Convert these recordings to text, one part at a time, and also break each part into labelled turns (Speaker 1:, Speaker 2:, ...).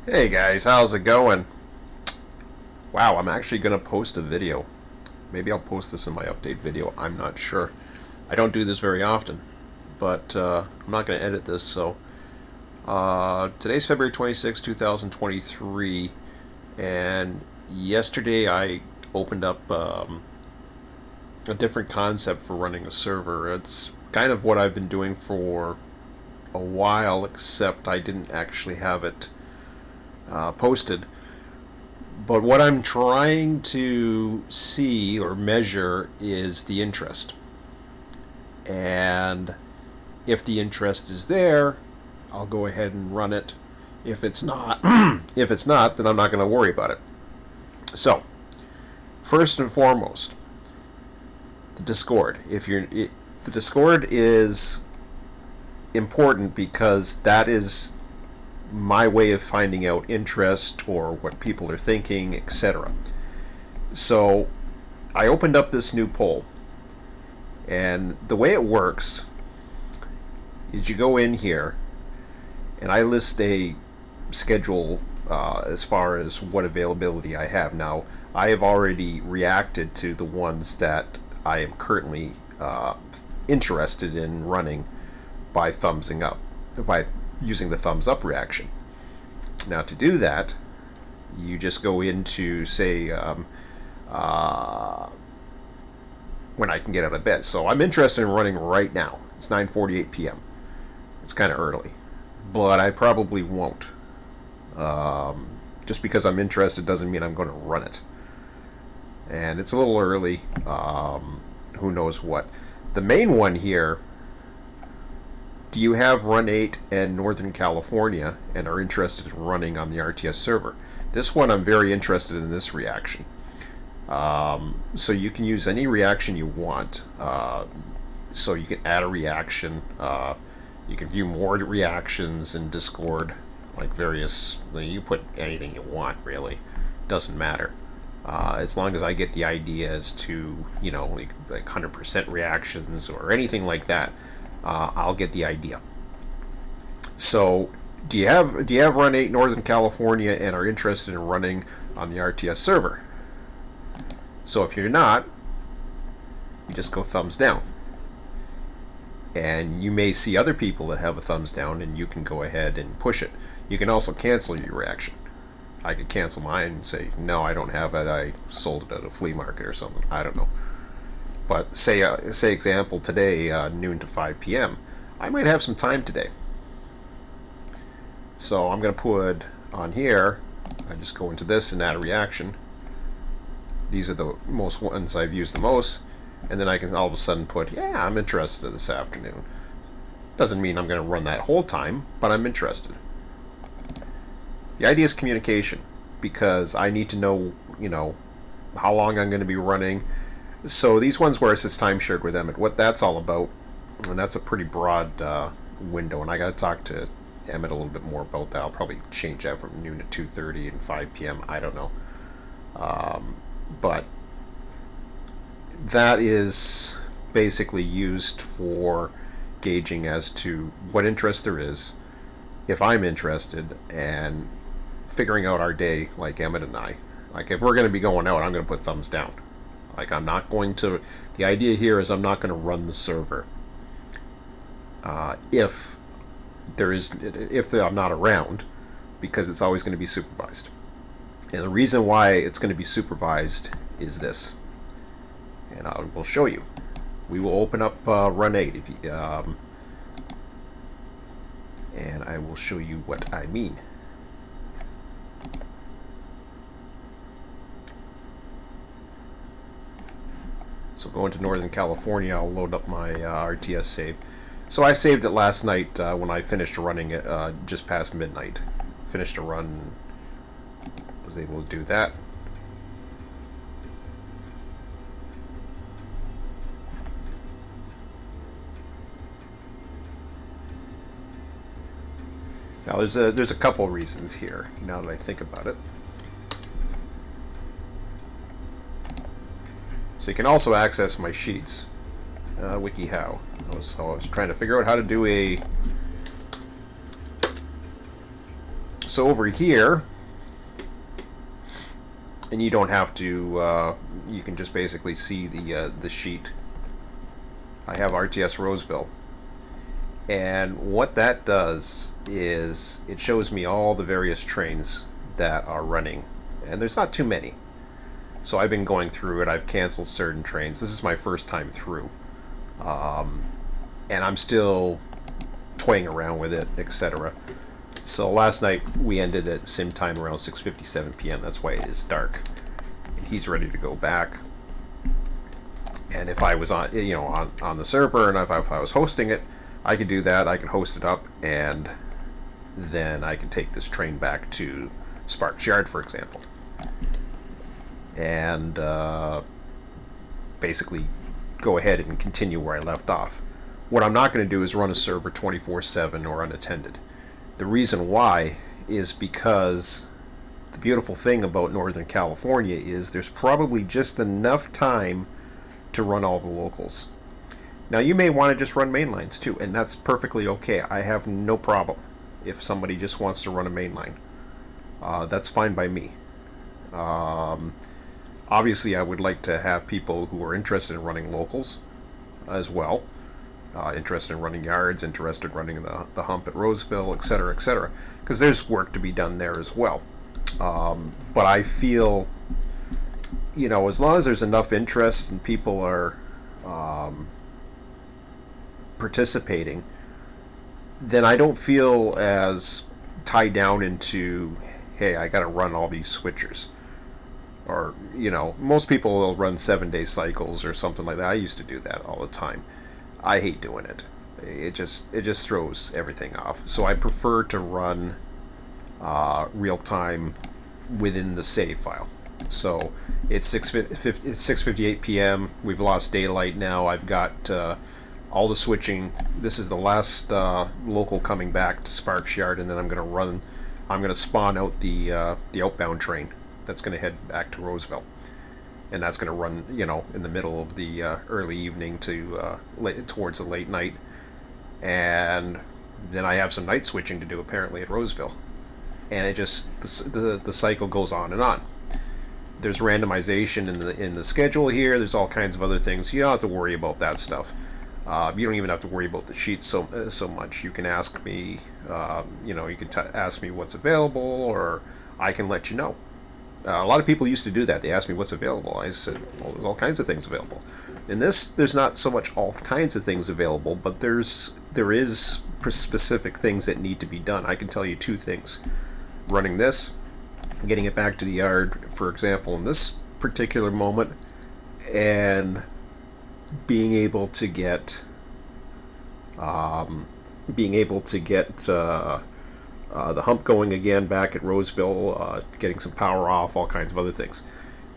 Speaker 1: Hey guys, how's it going? Wow, I'm actually going to post a video. Maybe I'll post this in my update video. I'm not sure. I don't do this very often, but I'm not going to edit this. So today's February 26, 2023, and yesterday I opened up a different concept for running a server. It's kind of what I've been doing for a while, except I didn't actually have it posted. But what I'm trying to see or measure is the interest. And if the interest is there, I'll go ahead and run it. If it's not, if it's not, then I'm not going to worry about it. So, first and foremost, the Discord. The Discord is important because that is my way of finding out interest or what people are thinking, etc. So I opened up this new poll, and the way it works is you go in here, and I list a schedule as far as what availability I have. Now, I have already reacted to the ones that I am currently interested in running by thumbsing up, by using the thumbs up reaction. Now, to do that, you just go into, say, when I can get out of bed. So I'm interested in running right now. It's 9:48 p.m. It's kind of early, but I probably won't. Just because I'm interested doesn't mean I'm going to run it. And it's a little early. Who knows what. The main one here, do you have Run8 and Northern California and are interested in running on the RTS server? This one I'm very interested in this reaction. So you can use any reaction you want. So you can add a reaction. You can view more reactions in Discord, like various. You put anything you want, really. Doesn't matter. As long as I get the idea as to, like 100% reactions or anything like that, I'll get the idea. So, do you have Run8 Northern California and are interested in running on the RTS server? So if you're not, you just go thumbs down. And you may see other people that have a thumbs down, and you can go ahead and push it. You can also cancel your reaction. I could cancel mine and say, no, I don't have it. I sold it at a flea market or something. I don't know. But say example today, noon to 5 p.m. I might have some time today. So I'm going to put on here, I just go into this and add a reaction. These are the most ones I've used the most. And then I can all of a sudden put, yeah, I'm interested this afternoon. Doesn't mean I'm going to run that whole time, but I'm interested. The idea is communication, because I need to know, how long I'm going to be running. So these ones where it says time shared with Emmett, what that's all about, and that's a pretty broad window, and I got to talk to Emmett a little bit more about that. I'll probably change that from noon to 2:30 and 5 p.m. I don't know. But that is basically used for gauging as to what interest there is, if I'm interested, and figuring out our day, like Emmett and I. Like, if we're going to be going out, I'm going to put thumbs down. Like, I'm not going to. The idea here is I'm not going to run the server if I'm not around, because it's always going to be supervised. And the reason why it's going to be supervised is this, and I will show you. We will open up Run8, and I will show you what I mean. So going to Northern California, I'll load up my RTS save. So I saved it last night when I finished running it just past midnight. Finished a run, was able to do that. Now there's a couple reasons here, now that I think about it. So you can also access my sheets. WikiHow. I was trying to figure out how to do a So over here, and you don't have to, you can just basically see the sheet. I have RTS Roseville. And what that does is it shows me all the various trains that are running. And there's not too many. So I've been going through it. I've canceled certain trains. This is my first time through. And I'm still toying around with it, etc. So last night we ended at sim time around 6:57 p.m. That's why it is dark. And he's ready to go back. And if I was on, on the server, and if I was hosting it, I could do that. I could host it up, and then I can take this train back to Sparks Yard, for example, and basically go ahead and continue where I left off. What I'm not going to do is run a server 24/7 or unattended. The reason why is because the beautiful thing about Northern California is there's probably just enough time to run all the locals. Now you may want to just run main lines too, and that's perfectly okay. I have no problem if somebody just wants to run a main line. That's fine by me. Obviously I would like to have people who are interested in running locals as well. Interested in running yards, interested in running the hump at Roseville, etc., etc., because there's work to be done there as well. But I feel, as long as there's enough interest and people are participating, then I don't feel as tied down into, hey, I got to run all these switchers. Or, most people will run 7-day cycles or something like that. I used to do that all the time. I hate doing it. It just throws everything off. So I prefer to run real time within the save file. So it's 6:58 p.m. We've lost daylight now. I've got all the switching. This is the last local coming back to Sparks Yard, and then I'm going to spawn out the outbound train that's going to head back to Roseville. And that's going to run, in the middle of the early evening to towards the late night. And then I have some night switching to do apparently at Roseville. And it just, the cycle goes on and on. There's randomization in the schedule here. There's all kinds of other things. You don't have to worry about that stuff. You don't even have to worry about the sheets so much. You can ask me, you can ask me what's available, or I can let you know. A lot of people used to do that. They asked me what's available. I said, well, there's all kinds of things available. In this, there's not so much all kinds of things available, but there is specific things that need to be done. I can tell you 2 things. Running this, getting it back to the yard, for example, in this particular moment, and being able to get the hump going again back at Roseville, getting some power off, all kinds of other things.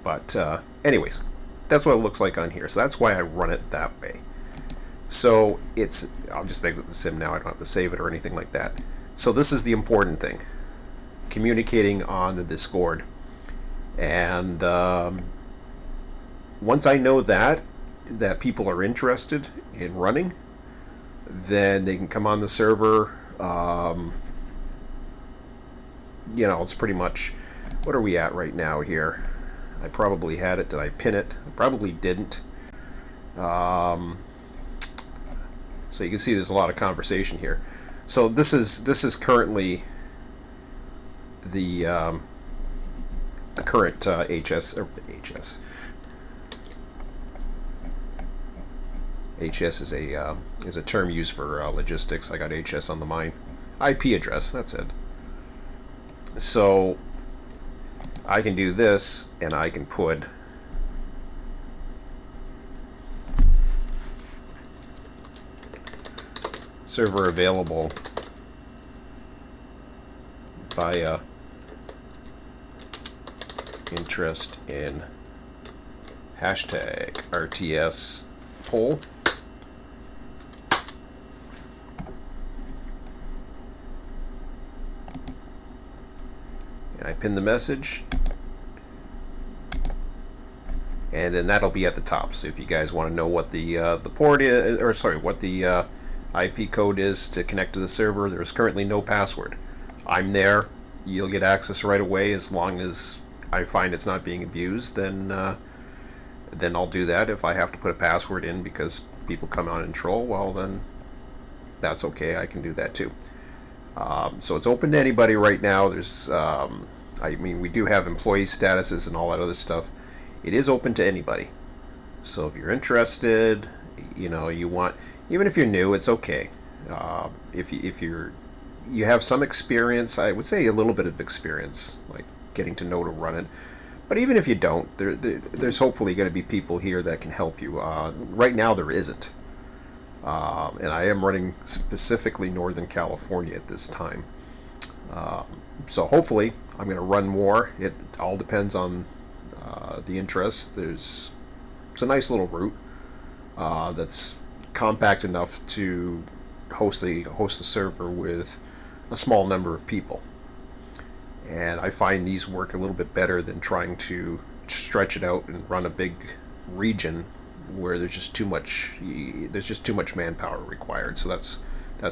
Speaker 1: But anyways, that's what it looks like on here. So that's why I run it that way. So I'll just exit the sim now. I don't have to save it or anything like that. So this is the important thing. Communicating on the Discord. And once I know that people are interested in running, then they can come on the server. It's pretty much, what are we at right now here? I probably had it. Did I pin it? I probably didn't. So you can see there's a lot of conversation here. So this is currently the current HS. HS is a term used for logistics. I got HS on the mind. IP address. That's it. So I can do this, and I can put server available via interest in hashtag RTS poll. And I pin the message, and then that'll be at the top. So if you guys want to know what the port is, or sorry, what the IP code is to connect to the server, there's currently no password. I'm there. you'll get access right away as long as I find it's not being abused. Then I'll do that. If I have to put a password in because people come out and troll, well then that's okay. I can do that too. So it's open to anybody right now. There's, I mean, we do have employee statuses and all that other stuff. It is open to anybody. So if you're interested, you know, you want, even if you're new, it's okay. If you have some experience, I would say a little bit of experience, like getting to know to run it. But even if you don't, there's hopefully going to be people here that can help you. Right now there isn't. And I am running specifically Northern California at this time. So hopefully I'm going to run more. It all depends on the interest. It's a nice little route that's compact enough to host a server with a small number of people. And I find these work a little bit better than trying to stretch it out and run a big region where there's just too much manpower required. So that's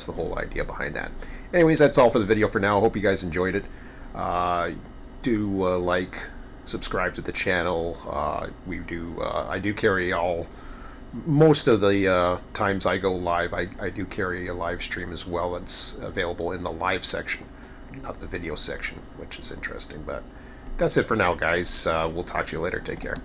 Speaker 1: the whole idea behind that. Anyways, that's all for the video for now. I hope you guys enjoyed it. Like, subscribe to the channel. I do carry most of the times I go live. I do carry a live stream as well. It's available in the live section, not the video section, which is interesting. But that's it for now, guys. We'll talk to you later. Take care.